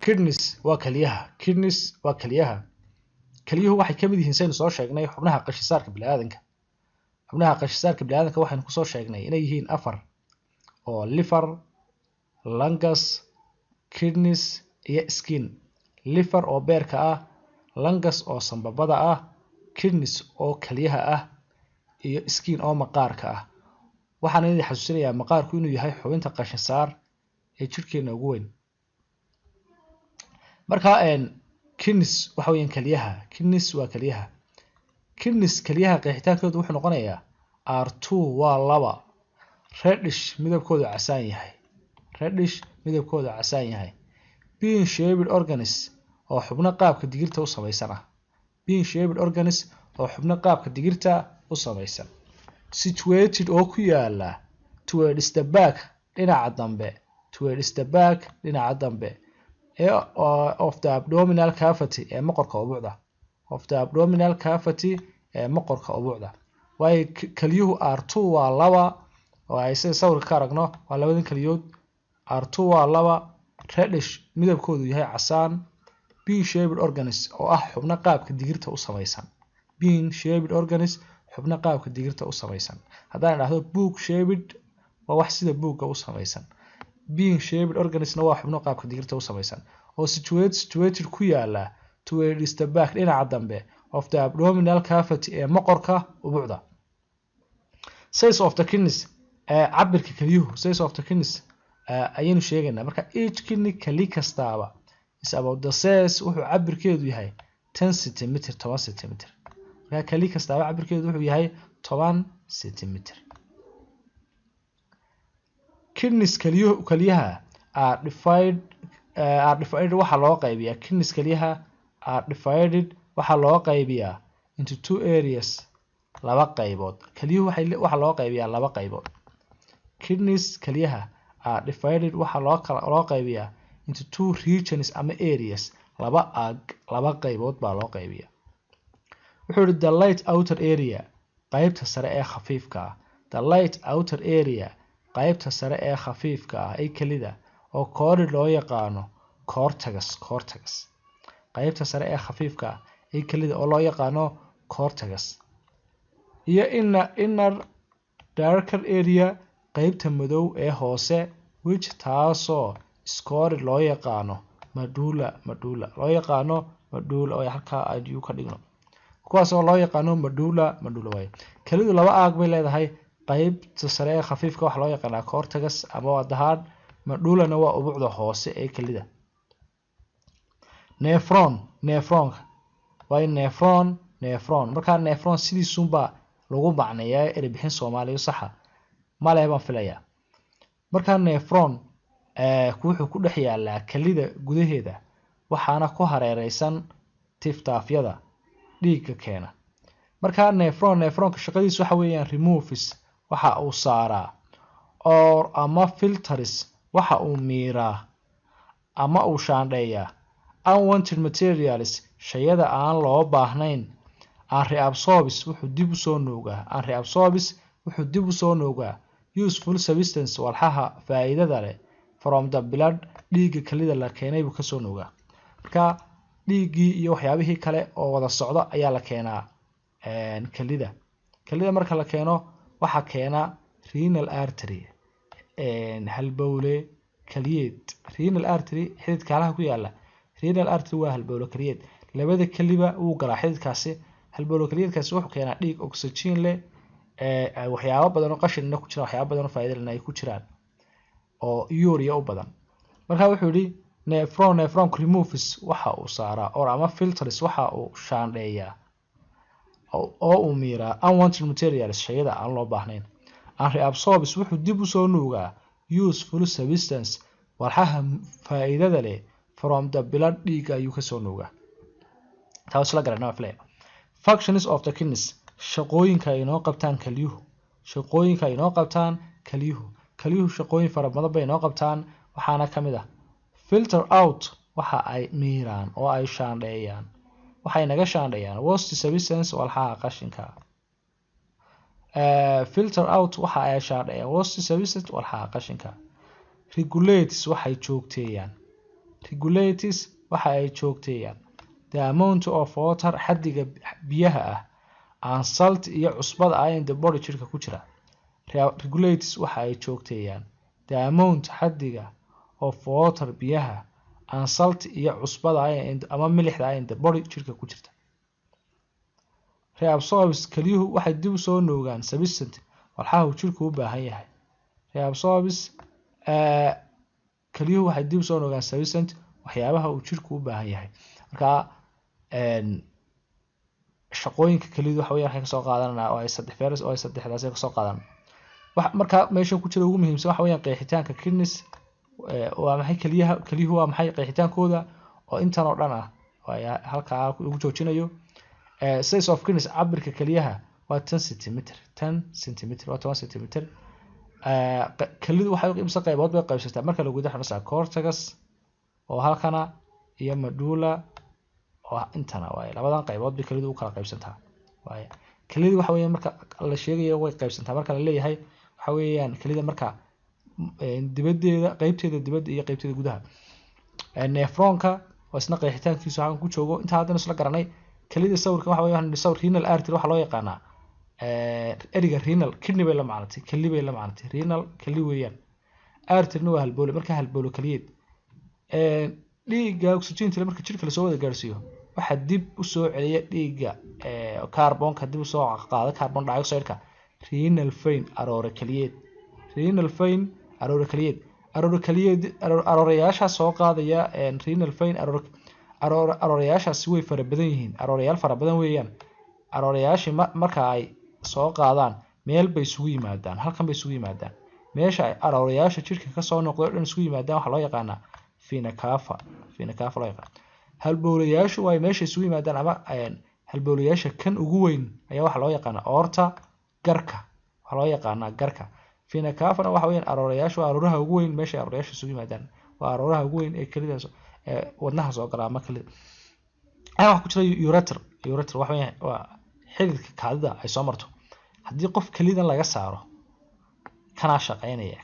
kidneys waa kaliyaha kidneys waa kaliyaha kaliyuhu waxay ka mid yihiin saynu soo sheegnay xubnaha qashisaarka bini'aadanka xubnaha qashisaarka bini'aadanka waxaynu ku soo sheegnay inay yihiin afar oo liver lungs kidneys iyo skin liver oo beerka ah lungs oo sanbabada ah kidneys oo kaliyaha ah iyo skin oo maqaarka ah waxaan idin xasuusinayaa maqaarku inuu yahay xubinta qashisaar ee jirkeena ugu weyn marka kidneys waxa weeyaan kaliyaha kidneys waa kaliyaha kidneys kaliyaha qeexitaankoodu wuxuu noqonayaa R2 waa laba reddish midabkoodu casaan yahay reddish midabkoodu casaan yahay bean shaped organs oo xubno qaabka digirta u samaysan ah bean shaped organs oo xubno qaabka digirta u samaysan situated oo ku yaala towards the back dhinaca dambe towards the back dhinaca dambe of the abdominal cavity ee maqorka ubucda of the abdominal cavity ee maqorka ubucda way kaliyuhu R2 waa laba oo ay sawirka ka aragno waa labadan kaliyood R2 waa laba reddish midabkoodu yahay casaan bean shaped organs oo ah xubno qaabka digirta u samaysan bean shaped organs xubno qaabka digirta u samaysan haddaan idhaahdo book shaped waa wax sida buugga u samaysan bean shaped organisna waa xubno qaabka digirta u samaysan oo situated ku yaala towards the back dhinaca dambe of the abdominal cavity ee maqorka ubucda size of the kidneys cabirka kaliyuhu size of the kidneys ayaynu sheegaynaa marka each kidney kali kastaaba is about the size wuxuu cabirkeedu yahay 10 cm 10 cm marka kali kastaaba cabirkeedu wuxuu yahay 10 cm kidneys kaliyaha are divided waxa loo qaybiyaa kidneys kaliyaha are divided waxa loo qaybiyaa into two areas laba qaybood kaliyuhu waxa loo qaybiyaa laba qaybood kidneys kaliyaha are divided waxa loo qaybiyaa into two regions ama areas laba qaybood baa loo qaybiyaa wuxuu yiri the light outer area qaybta sare ee khafiifka ah the light outer area qaybta sare ee khafiifka ah ee kalida oo koori loo yaqaano cortex qaybta sare ee khafiifka ah ee kalida oo loo yaqaano cortex iyo inner darker area qaybta madow ee hoose which taasoo score loo yaqaano medulla loo yaqaano medulla oo halka ayuu ka dhigno kuwaas oo loo yaqaano medulla way kalidu laba aag bay leedahay qaybta sare ee khafiifka waxa loo yaqaanaa cortex ama wadahaan medullana waa ubucda hoose ee kalida nephronka waa nephron marka nephron sidiisuunba lagu macneeyaa erebixin Soomaaliya saxa ma leh baan filayaa marka nephron wuxuu ku dhex yaalaa kalida gudaheeda waxaana ku hareeraysan tiftaafyada dhiigga keena marka nephronka shaqadiisu waxa weeyaan removes waxa uu saaraa or ama filters waxa uu miiraa ama uu shaandheeyaa unwanted materials shayada aan loo baahnayn reabsorbs wuxuu dib u soo nuugaa useful substance walxaha faa'iidada leh from the blood dhiigga kalida la keenay buu ka soo nuugaa marka dhiiggii iyo waxyaabihii kale oo wada socda ayaa la keenaa kalida marka la keeno waxa keena renal artery halbowle kaliyeed renal artery xididka halaha ku yaala renal artery waa halbowle kaliyeed labada kaliba uu galaa xididkaasi halbowle kaliyeedkaasi wuxuu keenaa dhiig oxygen leh waxyaabo badan oo qashinna ku jira waxyaabo badan oo faa'iido leh ay ku jiraan oo urea u badan marka wuxuu yiri nephron removes waxa uu saaraa or ama filters waxa uu shaandheeyaa oo uu miiraa unwanted materials shayada aan loo baahnayn reabsorbs wuxuu dib u soo nuugaa useful substance walxaha faa'iidada leh from the blood dhiigga ayuu ka soo nuugaa taas la garanaa flee functions of the kidneys shaqooyinka ay inoo qabtaan kaliyuhu shaqooyin fara badan bay inoo qabtaan waxaana ka mid ah filter out waxa ay miiraan oo ay shaandheeyaan waxay naga shaandheeyaan waste substance walxaha qashinka filter out waxa ay shaandheeyaan waste substance walxaha qashinka regulates waxay joogteeyaan regulates waxa ay joogteeyaan the amount of water xaddiga biyaha ah and salt iyo cusbada ah in the body jirka ku jira. Regulates waxa ay joogteeyaan the amount xaddiga of water biyaha and salt iyo cusbada ah ama milixda ah in the body jirka ku jirta. Reabsorbs kaliyuhu waxay dib u soo nuugaan substance walxaha uu jirku u baahan yahay. Reabsorbs kaliyuhu waxay dib u soo nuugaan substance waxyaabaha uu jirku u baahan yahay. Marka shaqooyinka kaliyuhu waxa weeyaan waxay ka soo qaadanayaan oo ay saddexdaas ka soo qaadan. Marka meesha ku jira ugu muhiimsan waxa weeyaan qeexitaanka kidneys waa maxay kaliyuhu waa maxay qeexitaankooda oo intan oo dhan ah waa halka ugu joojinayo. Size of kidneys cabirka kaliyaha waa 10 cm 10 cm waa 10 cm. Kalidu waxay u qaybsan qaybood bay qaybsataa marka lagu yiraahdo cortex oo halkana iyo medulla oo intana waa labadan qaybood bay kalidu u kala qaybsantaa. Waa kalidu waxa weeyaan marka la sheegayo way qaybsantaa marka la leeyahay waxa weeyaan kalida marka dibadeeda qaybteeda dibadda iyo qaybteeda gudaha. Nephronka waa isna qeexitaankiisu aan ku joogo inta hadana isla garanay kalida sawirka waxa weeyaan sawir renal artery waxa loo yaqaanaa eriga renal kidney bay la macnatay kali bay la macnatay renal kali weeyaan artery waa halbowle marka halbowle kaliyeed dhiigga oxygen marka jirka la soo wada gaarsiiyo waxa dib u soo celiya dhiigga kaarboonka dib u soo qaada carbon dioxide-ka renal vein aroore kaliyeed renal vein aroore kaliyeed arooreyaasha soo qaadaya renal vein arooreyaashaasi way fara badan yihiin arooreyaal fara badan weeyaan arooreyaashii marka ay soo qaadaan meel bay isugu yimaadaan halkan bay isugu yimaadaan meesha ay arooreyaasha jirka ka soo noqdo dhan isugu yimaadaan waxa loo yaqaanaa vena cava loo yaqaan. Halbowlayaashu way meesha isugu yimaadaan ama halbowlayaasha kan ugu weyn ayaa waxa loo yaqaanaa aorta garka waxa loo yaqaanaa garka. Vena cava waxa weeyaan arooreyaashu arooraha ugu weyn meesha arooreyaasha isugu yimaadaan waa arooraha ugu weyn ee kalidaas wadnaha soo gala ama kalida. Waxa ku jira ureter waxa weeyaan waa xididka kaadida ay soo marto haddii qof kalidan laga saaro kana shaqeynaya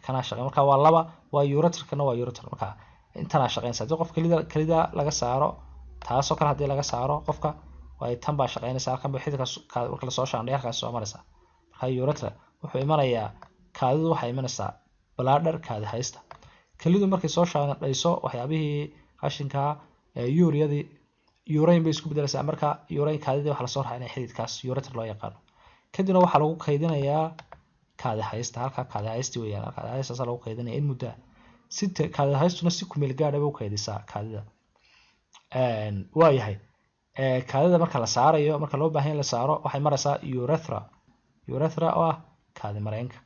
marka waa laba waa ureter kana waa ureter marka intana shaqeynaysa haddii qof kalida laga saaro taasoo kale haddii laga saaro qofka way tan baa shaqeynaysa halkan bay xididka marka la soo shaandhay halkaas soo maraysa. Marka ureter wuxuu imanayaa kaadidu waxay imanaysaa bladder kaadi haysta kalidu markay soo shaandhayso waxyaabihii qashinka uriyadii urine bay isku bedelaysaa marka urine kaadida waxa la soo raacay xididkaas ureter loo yaqaan. Kadibna waxa lagu kaydinayaa kaadi haysta halka kaadi haysta weeyaan kaadi haysta lagu kaydinayaa in muddo si kaadi haystuna si ku meel gaar ah u kaydisaa kaadida. Waa yahay kaadida marka la saarayo marka loo baahan la saaro waxay maraysaa urethra oo ah kaadi mareenka